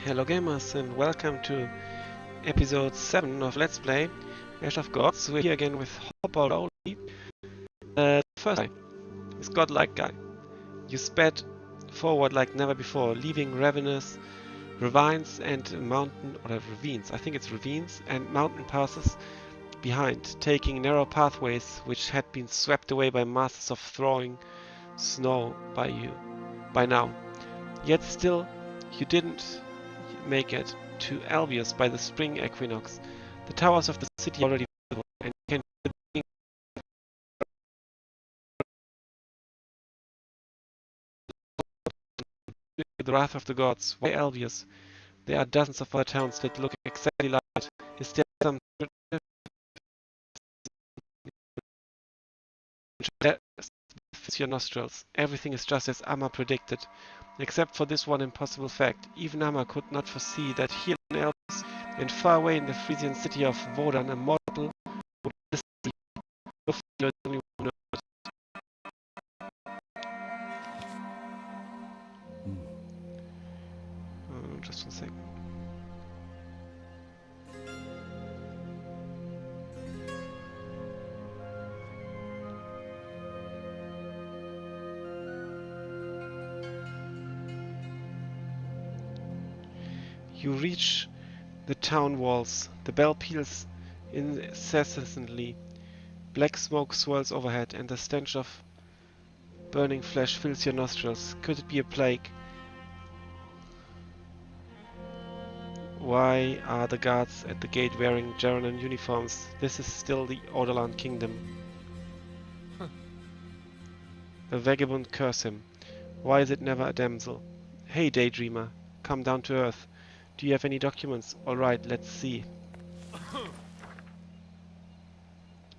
Hello gamers and welcome to episode 7 of Let's Play Ash of Gods. We're here again with Hopper Rowley. The first guy is godlike guy. You sped forward like never before, leaving ravines and mountain, or ravines, I think it's ravines, and mountain passes behind, taking narrow pathways which had been swept away by masses of thawing snow by now. Yet still, you didn't make it to Albius by the spring equinox. The towers of the city are already visible, and you can feel the wrath of the gods. Why Albius? There are dozens of other towns that look exactly like it. Is there some that fits your nostrils? Everything is just as Amma predicted, except for this one impossible fact. Even Amma could not foresee that here in Albius, and far away in the Frisian city of Wodan, a mortal would be the only one. Just 1 second. You reach the town walls. The bell peals incessantly. Black smoke swirls overhead, and the stench of burning flesh fills your nostrils. Could it be a plague? Why are the guards at the gate wearing Jaranan uniforms? This is still the Ordalan kingdom. A vagabond curse him. Why is it never a damsel? Hey, daydreamer, come down to earth. Do you have any documents? Alright, let's see.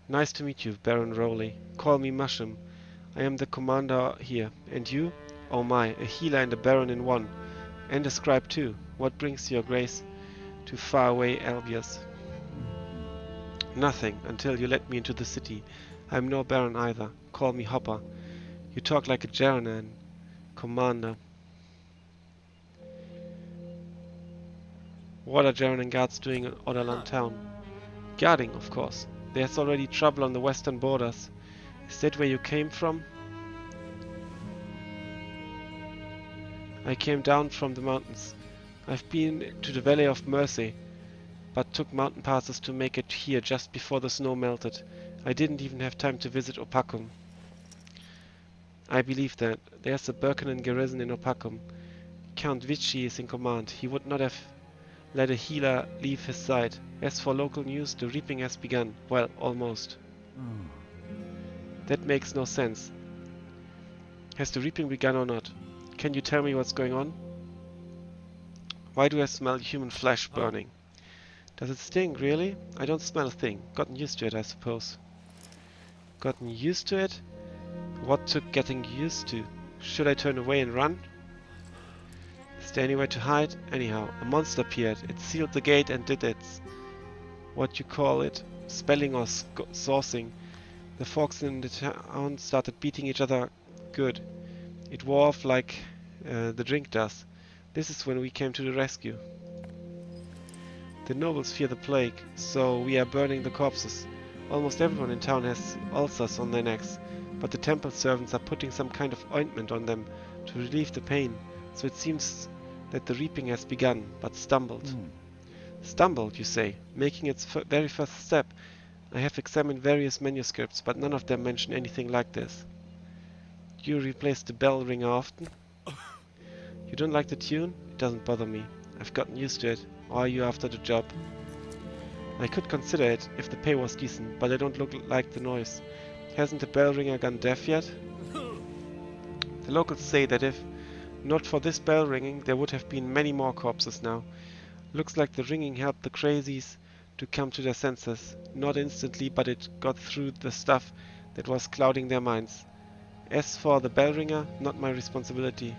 Nice to meet you, Baron Rowley. Call me Mushroom. I am the commander here. And you? Oh my, a healer and a baron in one. And a scribe too. What brings your grace to faraway Albius? Nothing, until you let me into the city. I am no baron either. Call me Hopper. You talk like a Jaranan. Commander. What are Jaranan guards doing in Ordalan town? Guarding, of course. There's already trouble on the western borders. Is that where you came from? I came down from the mountains. I've been to the Valley of Mercy, but took mountain passes to make it here just before the snow melted. I didn't even have time to visit Opacum. I believe that. There's a Birkenan garrison in Opacum. Count Vichy is in command. He would not have let a healer leave his side. As for local news, the reaping has begun. Well, almost. That makes no sense. Has the reaping begun or not? Can you tell me what's going on? Why do I smell human flesh burning? Does it stink, really? I don't smell a thing. Gotten used to it, I suppose. Gotten used to it? What took getting used to? Should I turn away and run? Is there anywhere to hide? Anyhow, a monster appeared. It sealed the gate and did its... what you call it? Spelling or sourcing. The folks in the town started beating each other good. It wore off like the drink does. This is when we came to the rescue. The nobles fear the plague, so we are burning the corpses. Almost everyone in town has ulcers on their necks, but the temple servants are putting some kind of ointment on them to relieve the pain, so it seems that the reaping has begun, but stumbled. Stumbled, you say, making its very first step. I have examined various manuscripts, but none of them mention anything like this. Do you replace the bell ringer often? You don't like the tune? It doesn't bother me. I've gotten used to it. Or are you after the job? I could consider it if the pay was decent, but I don't look like the noise. Hasn't the bell ringer gone deaf yet? The locals say that if not for this bell ringing, there would have been many more corpses now. Looks like the ringing helped the crazies to come to their senses. Not instantly, but it got through the stuff that was clouding their minds. As for the bell ringer, not my responsibility.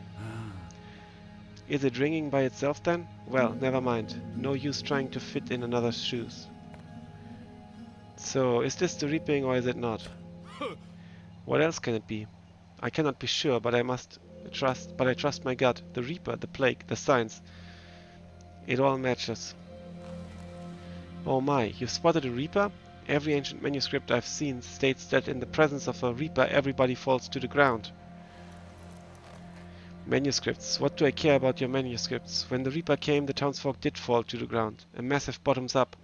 Is it ringing by itself then? Well, never mind. No use trying to fit in another's shoes. So, is this the reaping or is it not? What else can it be? I cannot be sure, but I trust my gut. The reaper, the plague, the signs. It all matches. Oh my, you've spotted a Reaper? Every ancient manuscript I've seen states that in the presence of a Reaper everybody falls to the ground. Manuscripts. What do I care about your manuscripts? When the Reaper came, the townsfolk did fall to the ground. A massive bottoms up,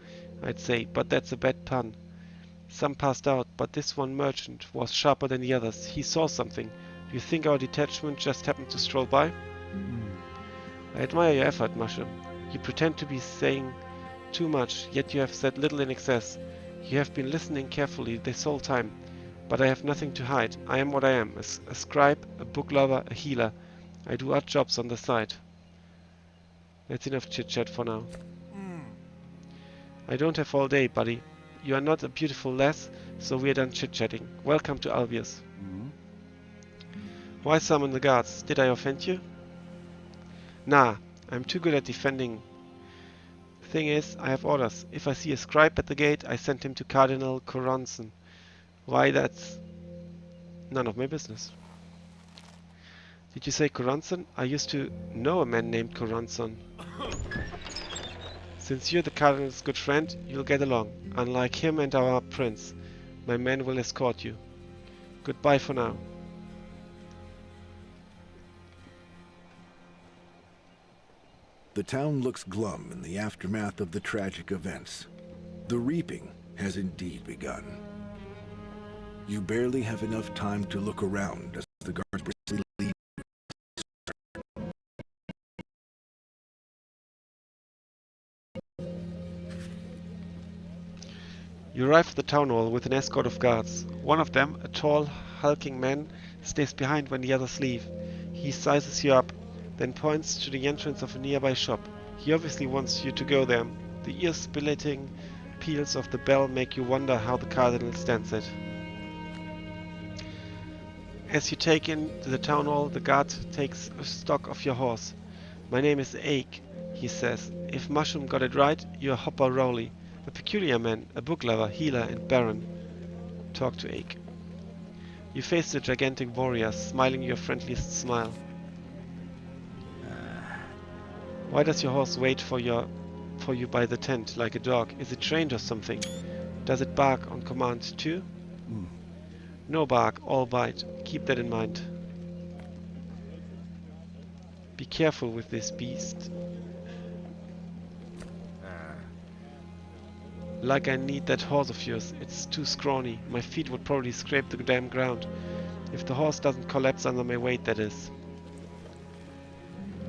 I'd say, but that's a bad pun. Some passed out, but this one merchant was sharper than the others. He saw something. Do you think our detachment just happened to stroll by? I admire your effort, Mushroom. You pretend to be saying too much, yet you have said little in excess. You have been listening carefully this whole time. But I have nothing to hide. I am what I am. A scribe, a book lover, a healer. I do odd jobs on the side. That's enough chit-chat for now. I don't have all day, buddy. You are not a beautiful lass, so we are done chit-chatting. Welcome to Albius. Why summon the guards? Did I offend you? Nah, I'm too good at defending. Thing is, I have orders. If I see a scribe at the gate, I send him to Cardinal Coronson. Why, that's none of my business. Did you say Coronson? I used to know a man named Coronson. Since you're the Cardinal's good friend, you'll get along. Unlike him and our prince, my men will escort you. Goodbye for now. The town looks glum in the aftermath of the tragic events. The reaping has indeed begun. You barely have enough time to look around as the guards briskly leave. You arrive at the town hall with an escort of guards. One of them, a tall, hulking man, stays behind when the others leave. He sizes you up, then points to the entrance of a nearby shop. He obviously wants you to go there. The ear-splitting peals of the bell make you wonder how the Cardinal stands it. As you take into the town hall, the guard takes stock of your horse. My name is Ake, he says. If Mushroom got it right, you're Hopper Rowley. A peculiar man, a book lover, healer, and baron. Talk to Ake. You face the gigantic warrior, smiling your friendliest smile. Why does your horse wait for you by the tent, like a dog? Is it trained or something? Does it bark on command too? No bark, all bite. Keep that in mind. Be careful with this beast. Like I need that horse of yours. It's too scrawny. My feet would probably scrape the damn ground. If the horse doesn't collapse under my weight, that is.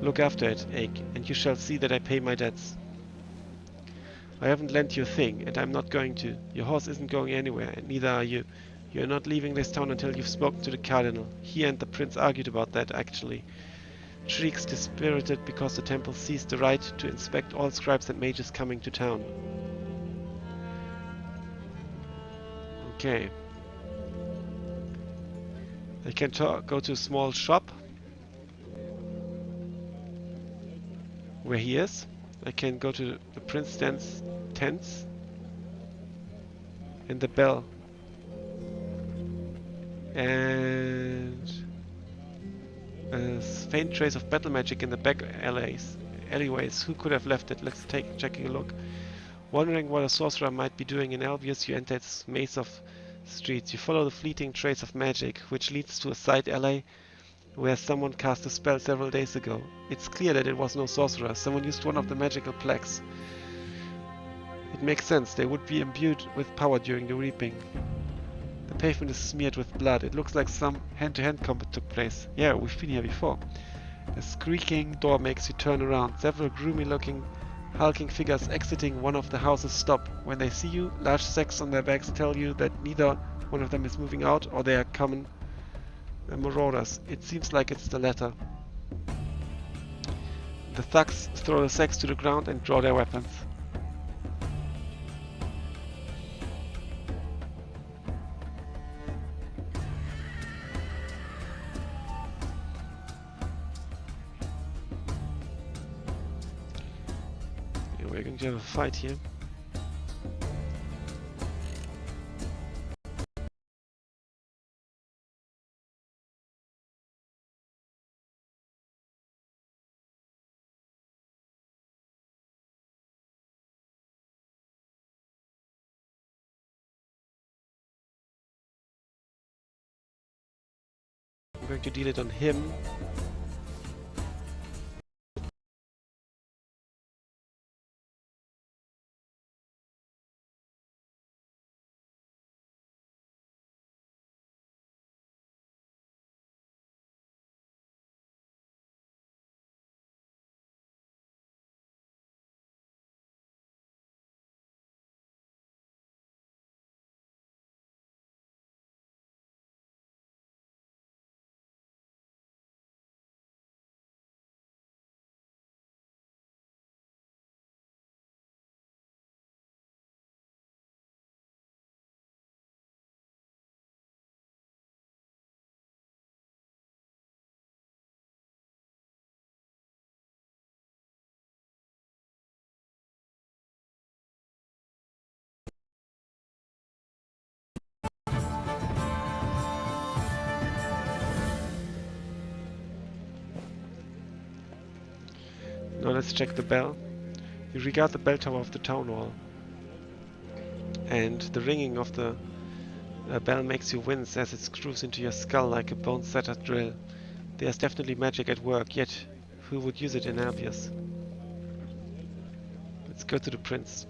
Look after it, Ake, and you shall see that I pay my debts. I haven't lent you a thing, and I'm not going to. Your horse isn't going anywhere, and neither are you. You are not leaving this town until you've spoken to the Cardinal. He and the Prince argued about that, actually. Shriek's dispirited because the temple seized the right to inspect all scribes and mages coming to town. Okay. I can go to a small shop where he is. I can go to the Prince Dan's tents and the bell. And a faint trace of battle magic in the back alleyways. Who could have left it? Let's checking a look. Wondering what a sorcerer might be doing in Albius, you enter its maze of streets. You follow the fleeting trace of magic, which leads to a side alley where someone cast a spell several days ago. It's clear that it was no sorcerer. Someone used one of the magical plaques. It makes sense. They would be imbued with power during the reaping. The pavement is smeared with blood. It looks like some hand-to-hand combat took place. Yeah, we've been here before. A squeaking door makes you turn around. Several gloomy-looking, hulking figures exiting one of the houses stop. When they see you, large sacks on their backs tell you that neither one of them is moving out or they are common marauders. It seems like it's the latter. The thugs throw the sacks to the ground and draw their weapons. Yeah, we're going to have a fight here. I'm going to deal it on him. Now let's check the bell. You regard the bell tower of the town hall, and the ringing of the bell makes you wince as it screws into your skull like a bone-settered drill. There's definitely magic at work, yet who would use it in Albius? Let's go to the prince.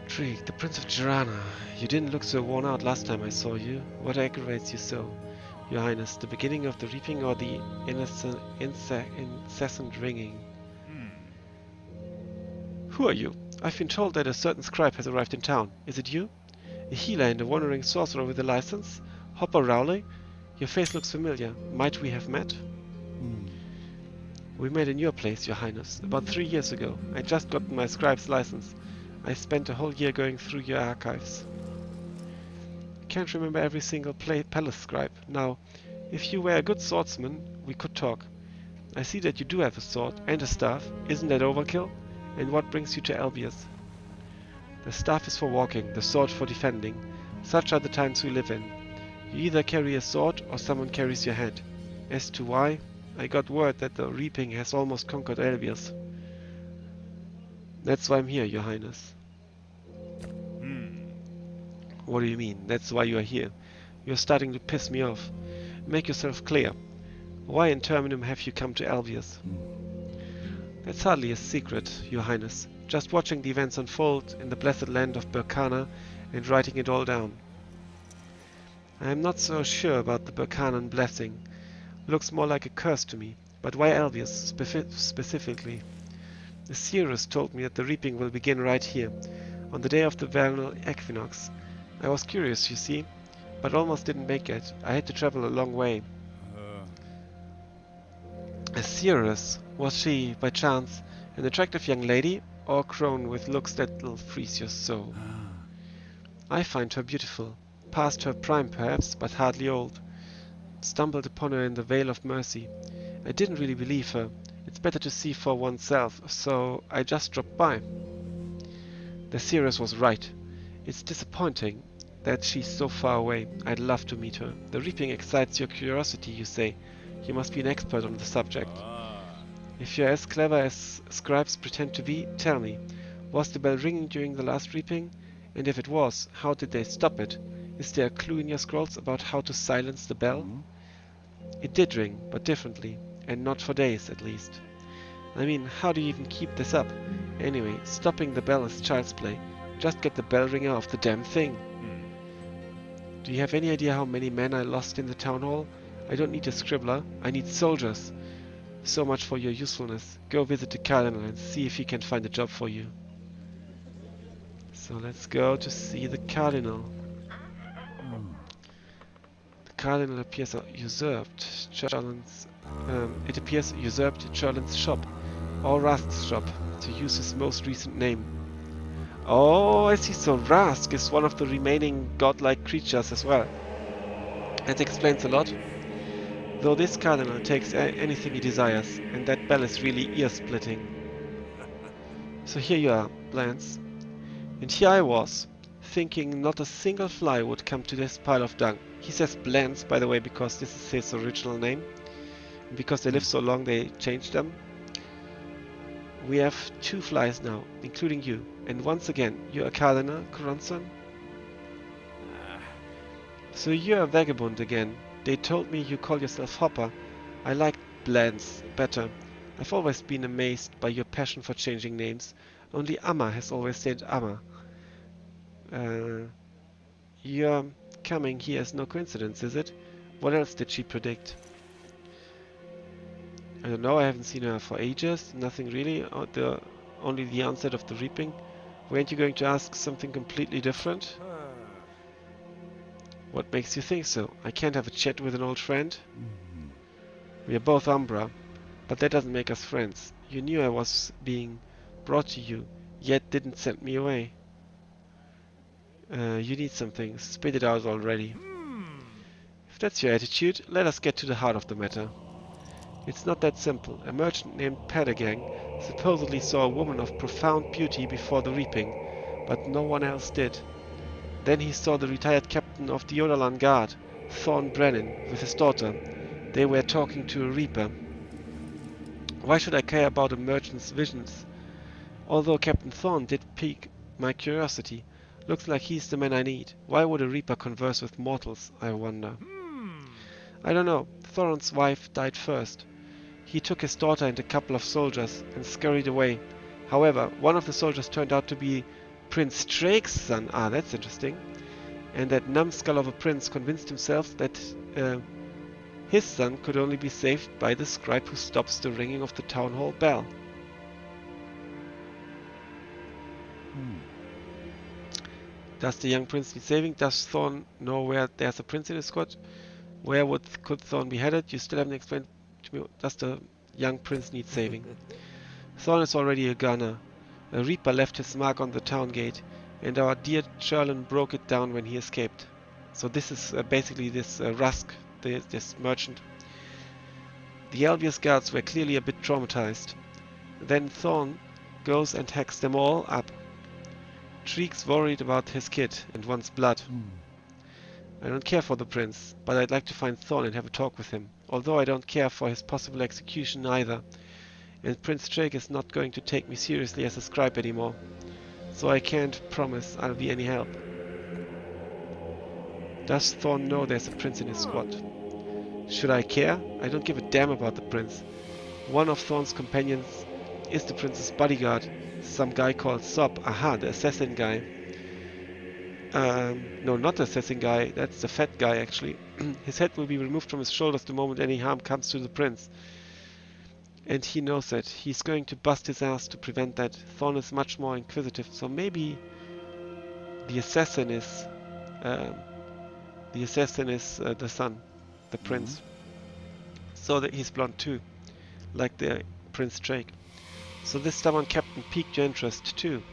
Trig, the Prince of Tirana. You didn't look so worn out last time I saw you. What aggravates you so? Your Highness, the beginning of the reaping or the incessant ringing? Who are you? I've been told that a certain scribe has arrived in town. Is it you? A healer and a wandering sorcerer with a license? Hopper Rowley? Your face looks familiar. Might we have met? We met in your place, Your Highness, about 3 years ago. I just got my scribe's license. I spent a whole year going through your archives. I can't remember every single palace scribe. Now, if you were a good swordsman, we could talk. I see that you do have a sword and a staff. Isn't that overkill? And what brings you to Albius? The staff is for walking, the sword for defending. Such are the times we live in. You either carry a sword or someone carries your head. As to why, I got word that the reaping has almost conquered Albius. That's why I'm here, Your Highness. What do you mean? That's why you are here. You're starting to piss me off. Make yourself clear. Why in Terminum have you come to Albius? That's hardly a secret, Your Highness. Just watching the events unfold in the blessed land of Berkana and writing it all down. I am not so sure about the Berkanan blessing. Looks more like a curse to me. But why Albius specifically? The seeress told me that the reaping will begin right here, on the day of the vernal equinox. I was curious, you see, but almost didn't make it. I had to travel a long way. A seeress? Was she, by chance, an attractive young lady, or crone with looks that'll freeze your soul? I find her beautiful. Past her prime perhaps, but hardly old. Stumbled upon her in the Vale of Mercy. I didn't really believe her. It's better to see for oneself, so I just dropped by. The seeress was right. It's disappointing that she's so far away. I'd love to meet her. The reaping excites your curiosity, you say. You must be an expert on the subject. If you're as clever as scribes pretend to be, tell me, was the bell ringing during the last reaping? And if it was, how did they stop it? Is there a clue in your scrolls about how to silence the bell? It did ring, but differently, and not for days at least. I mean, how do you even keep this up? Anyway, stopping the bell is child's play. Just get the bell ringer off the damn thing. Do you have any idea how many men I lost in the town hall? I don't need a scribbler, I need soldiers. So much for your usefulness. Go visit the cardinal and see if he can find a job for you. So let's go to see the cardinal. The cardinal appears usurped Churlin's, it appears usurped Churlin's shop, or Rast's shop, to use his most recent name. Oh, I see. So Rask is one of the remaining godlike creatures as well. That explains a lot. Though this cardinal takes anything he desires, and that bell is really ear-splitting. So here you are, Blance. And here I was, thinking not a single fly would come to this pile of dung. He says Blance, by the way, because this is his original name. And because they live so long, they changed them. We have 2 flies now, including you. And once again, you're a cardinal, Coronson? So you're a vagabond again. They told me you call yourself Hopper. I liked Blance better. I've always been amazed by your passion for changing names. Only Amma has always said Amma. Uh, your coming here is no coincidence, is it? What else did she predict? I don't know, I haven't seen her for ages. Nothing really. Only the onset of the reaping. Weren't you going to ask something completely different? What makes you think so? I can't have a chat with an old friend. We are both Umbra, but that doesn't make us friends. You knew I was being brought to you, yet didn't send me away. You need something. Spit it out already. If that's your attitude, let us get to the heart of the matter. It's not that simple. A merchant named Padagang supposedly saw a woman of profound beauty before the reaping, but no one else did. Then he saw the retired captain of the Odalan Guard, Thorn Brennan, with his daughter. They were talking to a reaper. Why should I care about a merchant's visions? Although Captain Thorn did pique my curiosity. Looks like he's the man I need. Why would a reaper converse with mortals, I wonder? I don't know. Thorn's wife died first. He took his daughter and a couple of soldiers and scurried away. However, one of the soldiers turned out to be Prince Drake's son. Ah, that's interesting. And that numbskull of a prince convinced himself that his son could only be saved by the scribe who stops the ringing of the town hall bell. Does the young prince need saving? Does Thorn know where there's a prince in his court? Where could Thorn be headed? You still haven't explained to me. Does the young prince need saving? Thorn is already a gunner. A reaper left his mark on the town gate, and our dear Cherlin broke it down when he escaped. So this is basically this Rusk, this merchant. The Albius guards were clearly a bit traumatized. Then Thorn goes and hacks them all up. Shriek's worried about his kid and wants blood. I don't care for the prince, but I'd like to find Thorn and have a talk with him. Although I don't care for his possible execution either. And Prince Drake is not going to take me seriously as a scribe anymore. So I can't promise I'll be any help. Does Thorn know there's a prince in his squad? Should I care? I don't give a damn about the prince. One of Thorn's companions is the prince's bodyguard. Some guy called Sob. Aha, the assassin guy. No, not the assassin guy. That's the fat guy, actually. His head will be removed from his shoulders the moment any harm comes to the prince. And he knows that. He's going to bust his ass to prevent that. Thorn is much more inquisitive, so maybe the assassin is the son, the prince. So that he's blonde too, like the Prince Drake. So this stubborn captain piqued your interest too.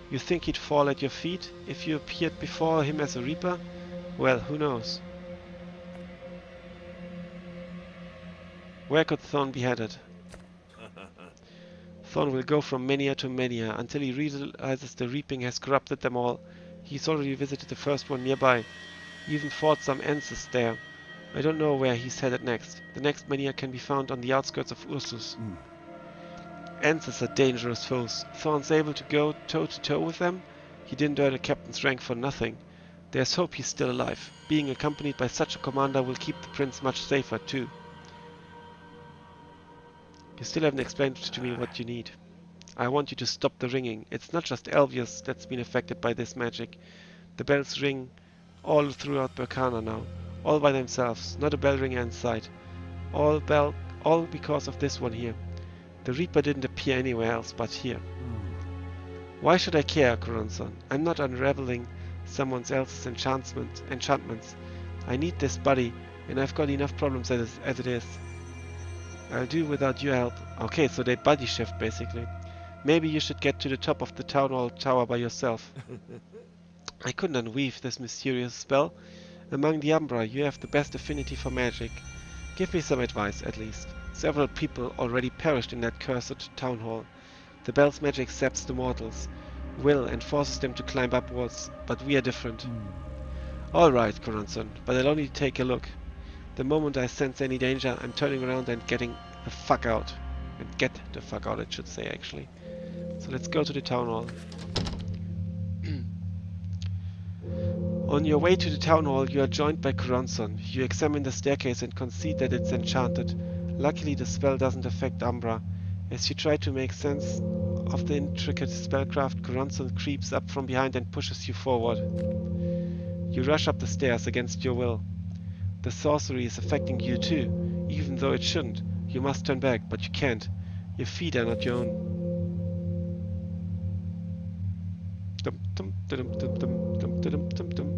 You think he'd fall at your feet if you appeared before him as a reaper? Well, who knows? Where could Thorn be headed? Thorn will go from mania to mania until he realizes the reaping has corrupted them all. He's already visited the first one nearby, even fought some Enses there. I don't know where he's headed next. The next mania can be found on the outskirts of Ursus. Enses are dangerous foes. Thorn's able to go toe-to-toe with them? He didn't earn a captain's rank for nothing. There's hope he's still alive. Being accompanied by such a commander will keep the prince much safer too. You still haven't explained to me what you need. I want you to stop the ringing. It's not just Elvius that's been affected by this magic. The bells ring all throughout Berkana now. All by themselves. Not a bell ringer in sight. All because of this one here. The Reaper didn't appear anywhere else but here. Why should I care, Coronson? I'm not unraveling someone else's enchantments. I need this body, and I've got enough problems as it is. I'll do without your help. Okay, so they buddy shift basically. Maybe you should get to the top of the town hall tower by yourself. I couldn't unweave this mysterious spell. Among the Umbra, you have the best affinity for magic. Give me some advice, at least. Several people already perished in that cursed town hall. The bell's magic saps the mortals' will and forces them to climb upwards, but we are different. Alright, Coronson, but I'll only take a look. The moment I sense any danger, I'm turning around and getting the fuck out. And get the fuck out, it should say, actually. So let's go to the town hall. On your way to the town hall, you are joined by Kuronson. You examine the staircase and concede that it's enchanted. Luckily, the spell doesn't affect Umbra. As you try to make sense of the intricate spellcraft, Kuronson creeps up from behind and pushes you forward. You rush up the stairs against your will. The sorcery is affecting you too, even though it shouldn't. You must turn back, but you can't. Your feet are not your own. Dum, dum, dum, dum, dum, dum, dum, dum, dum.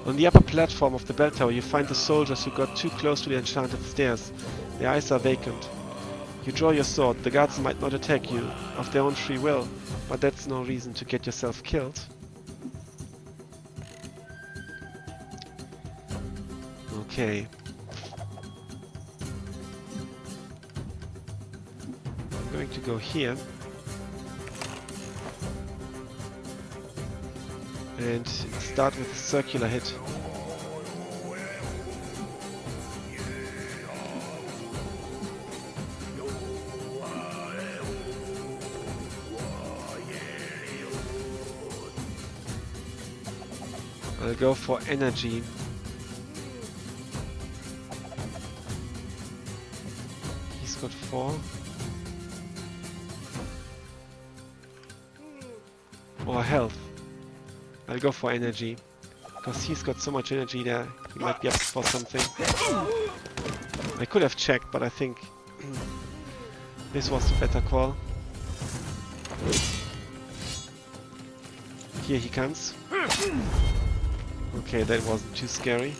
On the upper platform of the bell tower, you find the soldiers who got too close to the enchanted stairs. Their eyes are vacant. You draw your sword. The guards might not attack you of their own free will, but that's no reason to get yourself killed. Okay. I'm going to go here. And start with a circular hit. I'll go for energy. He's got 4. Or health. I'll go for energy. Because he's got so much energy there, he might be up for something. I could have checked, but I think this was the better call. Here he comes. Okay, that wasn't too scary.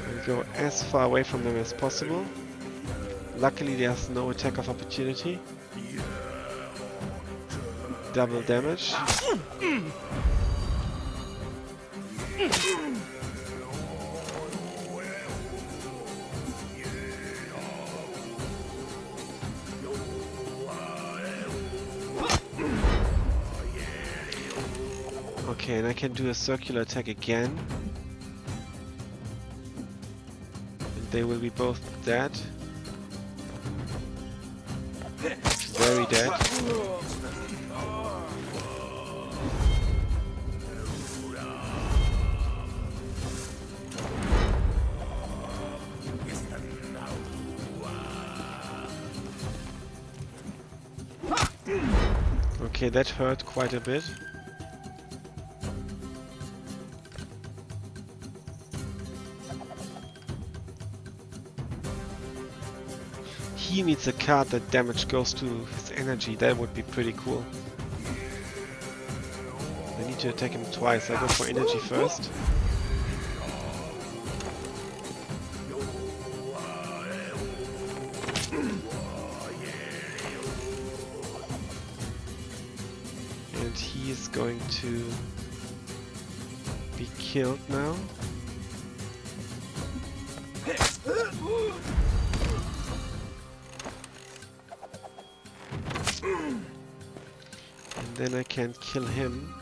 I'll go as far away from them as possible. Luckily there's no attack of opportunity. Double damage. Okay, and I can do a circular attack again. And they will be both dead. Very dead. Okay, that hurt quite a bit. He needs a card that damage goes to his energy. That would be pretty cool. I need to attack him twice. I go for energy first. And he is going to be killed now. And then I can kill him.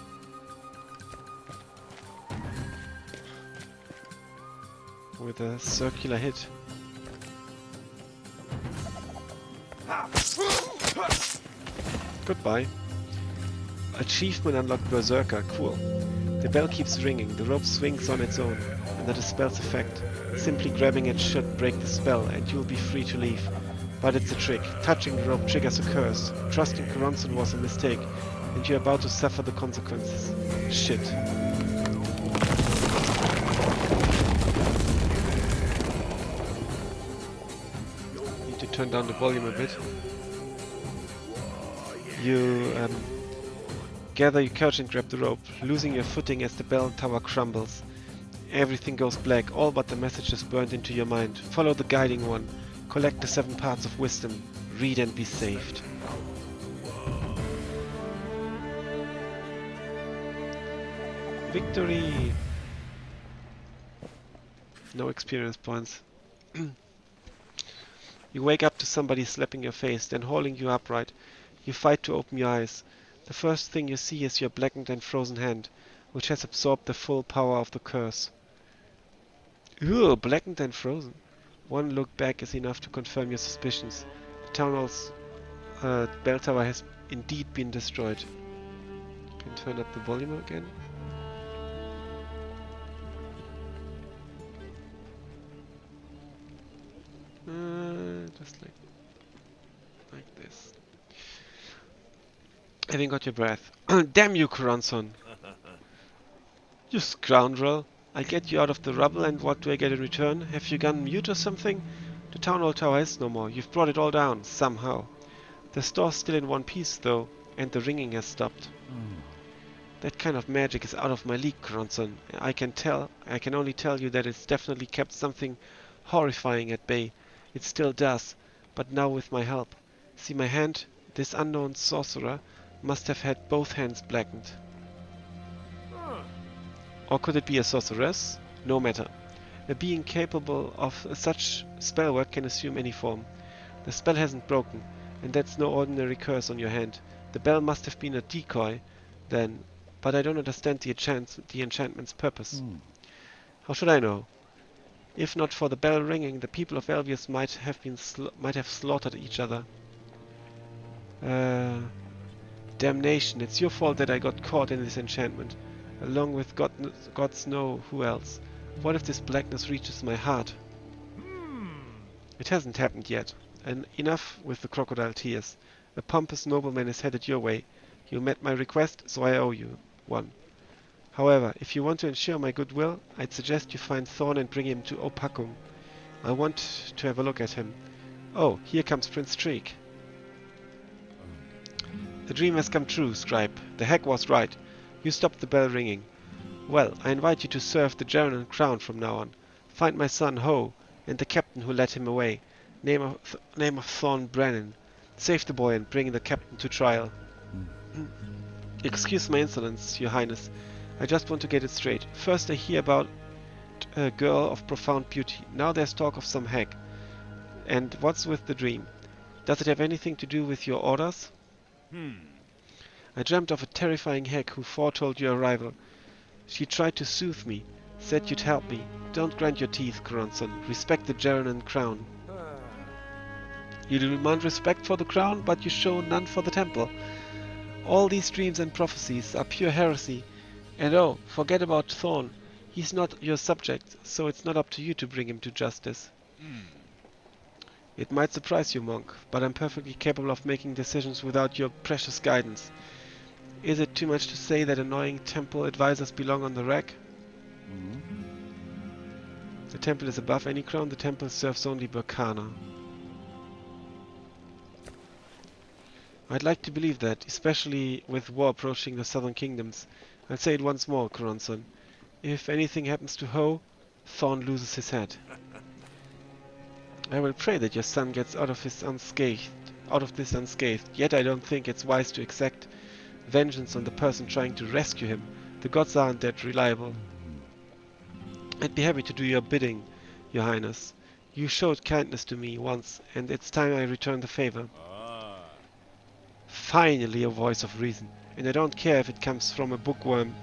With a circular hit. Goodbye. Achievement unlocked Berserker. Cool. The bell keeps ringing. The rope swings on its own. Under the spell's effect. Simply grabbing it should break the spell and you'll be free to leave. But it's a trick. Touching the rope triggers a curse. Trusting Kuronson was a mistake. And you're about to suffer the consequences. Shit. Need to turn down the volume a bit. You gather your courage and grab the rope, losing your footing as the bell tower crumbles. Everything goes black, all but the message is burned into your mind. Follow the guiding one. Collect the 7 parts of wisdom. Read and be saved. Victory! No experience points. You wake up to somebody slapping your face, then holding you upright. You fight to open your eyes. The first thing you see is your blackened and frozen hand, which has absorbed the full power of the curse. Ew, blackened and frozen. One look back is enough to confirm your suspicions. The town hall's bell tower has indeed been destroyed. Can turn up the volume again. Just like this. Having got your breath. Damn you, Coranson! You scoundrel! I get you out of the rubble, and what do I get in return? Have you gone mute or something? The town hall tower is no more. You've brought it all down, somehow. The store's still in one piece, though, and the ringing has stopped. That kind of magic is out of my league, Coranson. I can only tell you that it's definitely kept something horrifying at bay. It still does, but now with my help. See my hand? This unknown sorcerer must have had both hands blackened. Or could it be a sorceress? No matter. A being capable of such spellwork can assume any form. The spell hasn't broken, and that's no ordinary curse on your hand. The bell must have been a decoy, then, but I don't understand the enchantment's purpose. How should I know? If not for the bell ringing, the people of Elvius might have slaughtered each other. Damnation! It's your fault that I got caught in this enchantment, along with gods know who else. What if this blackness reaches my heart? It hasn't happened yet. And enough with the crocodile tears. A pompous nobleman is headed your way. You met my request, so I owe you one. However, if you want to ensure my goodwill, I'd suggest you find Thorn and bring him to Opacum. I want to have a look at him. Oh, here comes Prince Treek. The dream has come true, Scribe. The hag was right. You stopped the bell ringing. Well, I invite you to serve the German crown from now on. Find my son Ho, and the captain who led him away. Name of Thorn Brennan. Save the boy and bring the captain to trial. Excuse my insolence, your highness. I just want to get it straight. First I hear about a girl of profound beauty. Now there's talk of some hag. And what's with the dream? Does it have anything to do with your orders? I dreamt of a terrifying hag who foretold your arrival. She tried to soothe me, said you'd help me. Don't grind your teeth, Coranson. Respect the German crown. You demand respect for the crown, but you show none for the temple. All these dreams and prophecies are pure heresy. And oh, forget about Thorn. He's not your subject, so it's not up to you to bring him to justice. It might surprise you, monk, but I'm perfectly capable of making decisions without your precious guidance. Is it too much to say that annoying temple advisors belong on the rack? The temple is above any crown. The temple serves only Burkana. I'd like to believe that, especially with war approaching the southern kingdoms. I'll say it once more, Coranson. If anything happens to Ho, Thorn loses his head. I will pray that your son gets out of this unscathed. Yet I don't think it's wise to exact vengeance on the person trying to rescue him. The gods aren't that reliable. I'd be happy to do your bidding, your highness. You showed kindness to me once, and it's time I return the favor. Finally a voice of reason, and I don't care if it comes from a bookworm.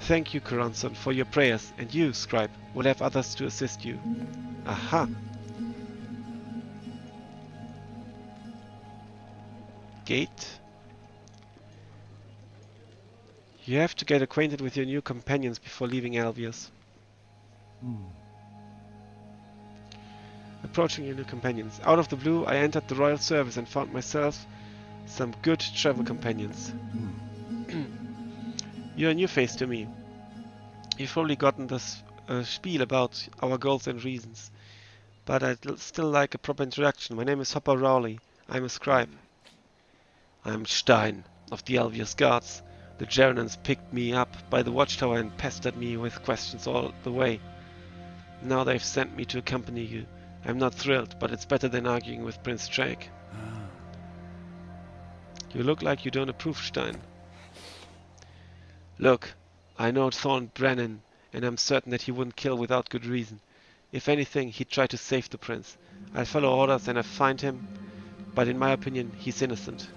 Thank you, Coranson, for your prayers, and you, Scribe, will have others to assist you. Aha! Gate. You have to get acquainted with your new companions before leaving Elvius. Approaching your new companions. Out of the blue, I entered the royal service and found myself some good travel companions. You're a new face to me. You've probably gotten this spiel about our goals and reasons, but I'd still like a proper introduction. My name is Hopper Rowley. I'm a scribe. I'm Stein, of the Elvius Guards. The Germans picked me up by the watchtower and pestered me with questions all the way. Now they've sent me to accompany you. I'm not thrilled, but it's better than arguing with Prince Drake. You look like you don't approve, Stein. Look, I know Thorn Brennan, and I'm certain that he wouldn't kill without good reason. If anything, he'd try to save the prince. I'll follow orders and I find him, but in my opinion, he's innocent.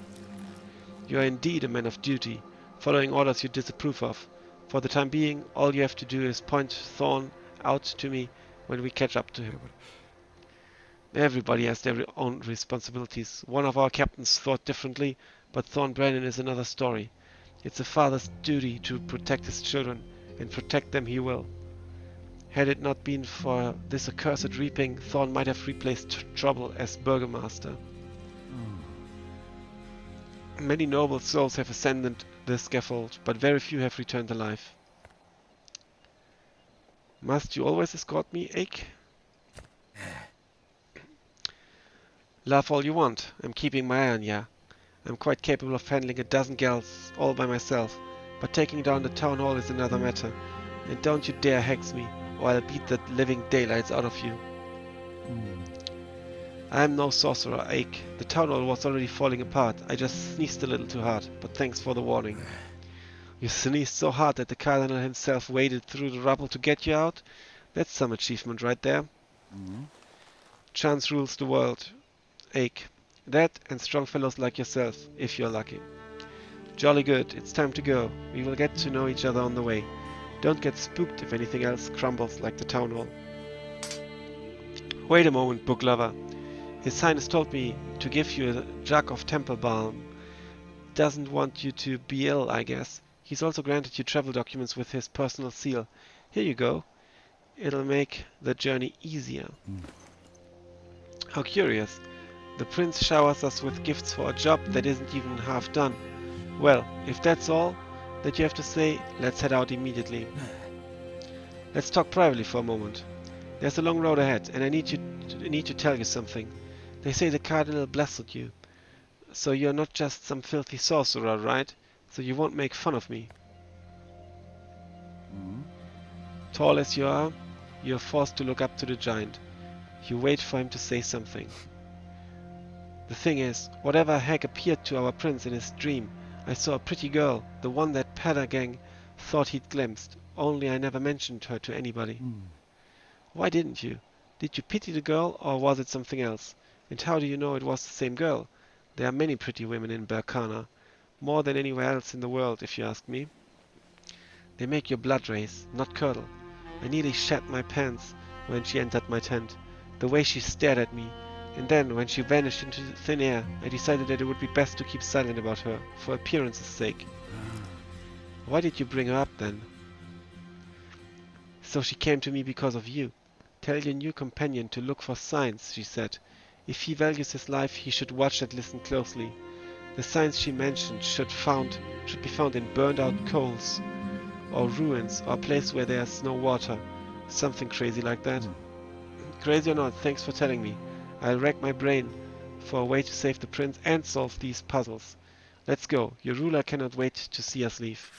You are indeed a man of duty, following orders you disapprove of. For the time being, all you have to do is point Thorn out to me when we catch up to him. Everybody has their own responsibilities. One of our captains thought differently, but Thorn Brennan is another story. It's a father's duty to protect his children, and protect them he will. Had it not been for this accursed reaping, Thorn might have replaced Trouble as burgomaster. Many noble souls have ascended the scaffold, but very few have returned alive. Must you always escort me, Ake? Laugh all you want. I'm keeping my eye on ya. I'm quite capable of handling a dozen gals all by myself, but taking down the town hall is another matter. And don't you dare hex me, or I'll beat the living daylights out of you. I'm no sorcerer, Ake. The town hall was already falling apart. I just sneezed a little too hard, but thanks for the warning. You sneezed so hard that the cardinal himself waded through the rubble to get you out? That's some achievement right there. Chance rules the world, Ake. That and strong fellows like yourself, if you're lucky. Jolly good, it's time to go. We will get to know each other on the way. Don't get spooked if anything else crumbles like the town hall. Wait a moment, book lover. His Highness told me to give you a jug of temple balm. Doesn't want you to be ill, I guess. He's also granted you travel documents with his personal seal. Here you go. It'll make the journey easier. How curious. The prince showers us with gifts for a job that isn't even half done. Well, if that's all that you have to say, let's head out immediately. Let's talk privately for a moment. There's a long road ahead, and I need to tell you something. They say the cardinal blessed you. So you're not just some filthy sorcerer, right? So you won't make fun of me. Tall as you are, you're forced to look up to the giant. You wait for him to say something. The thing is, whatever heck appeared to our prince in his dream, I saw a pretty girl, the one that Padder gang thought he'd glimpsed, only I never mentioned her to anybody. Why didn't you? Did you pity the girl, or was it something else? And how do you know it was the same girl? There are many pretty women in Berkana, more than anywhere else in the world, if you ask me. They make your blood race, not curdle. I nearly shat my pants when she entered my tent, the way she stared at me. And then, when she vanished into thin air, I decided that it would be best to keep silent about her, for appearance's sake. Why did you bring her up then? So she came to me because of you. Tell your new companion to look for signs, she said. If he values his life, he should watch and listen closely. The signs she mentioned should be found in burned out coals, or ruins, or a place where there's no water. Something crazy like that. Crazy or not, thanks for telling me. I'll rack my brain for a way to save the prince and solve these puzzles. Let's go. Your ruler cannot wait to see us leave.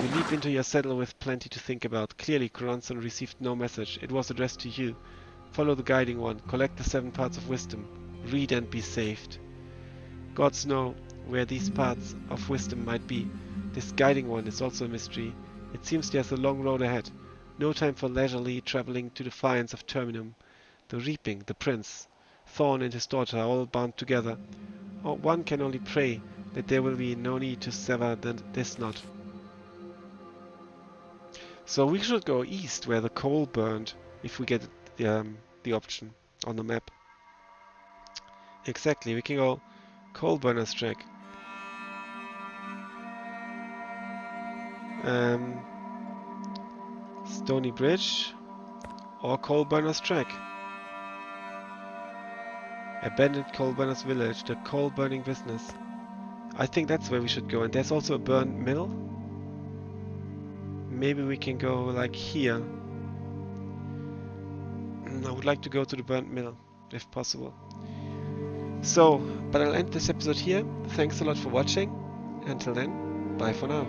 You leap into your saddle with plenty to think about. Clearly, Coranson received no message. It was addressed to you. Follow the guiding one. Collect the 7 parts of wisdom. Read and be saved. Gods know where these parts of wisdom might be. This guiding one is also a mystery. It seems there's a long road ahead. No time for leisurely traveling to the defiance of Terminum. The reaping, the prince, Thorn and his daughter are all bound together. One can only pray that there will be no need to sever this knot. So we should go east where the coal burned, if we get the option on the map. Exactly, we can go Coal Burner's Track. Stony Bridge or Coal Burner's Track. Abandoned Coal Burner's Village, the coal burning business. I think that's where we should go, and there's also a burnt mill. Maybe we can go like here. I would like to go to the burnt mill, if possible. So, but I'll end this episode here. Thanks a lot for watching. Until then, bye for now.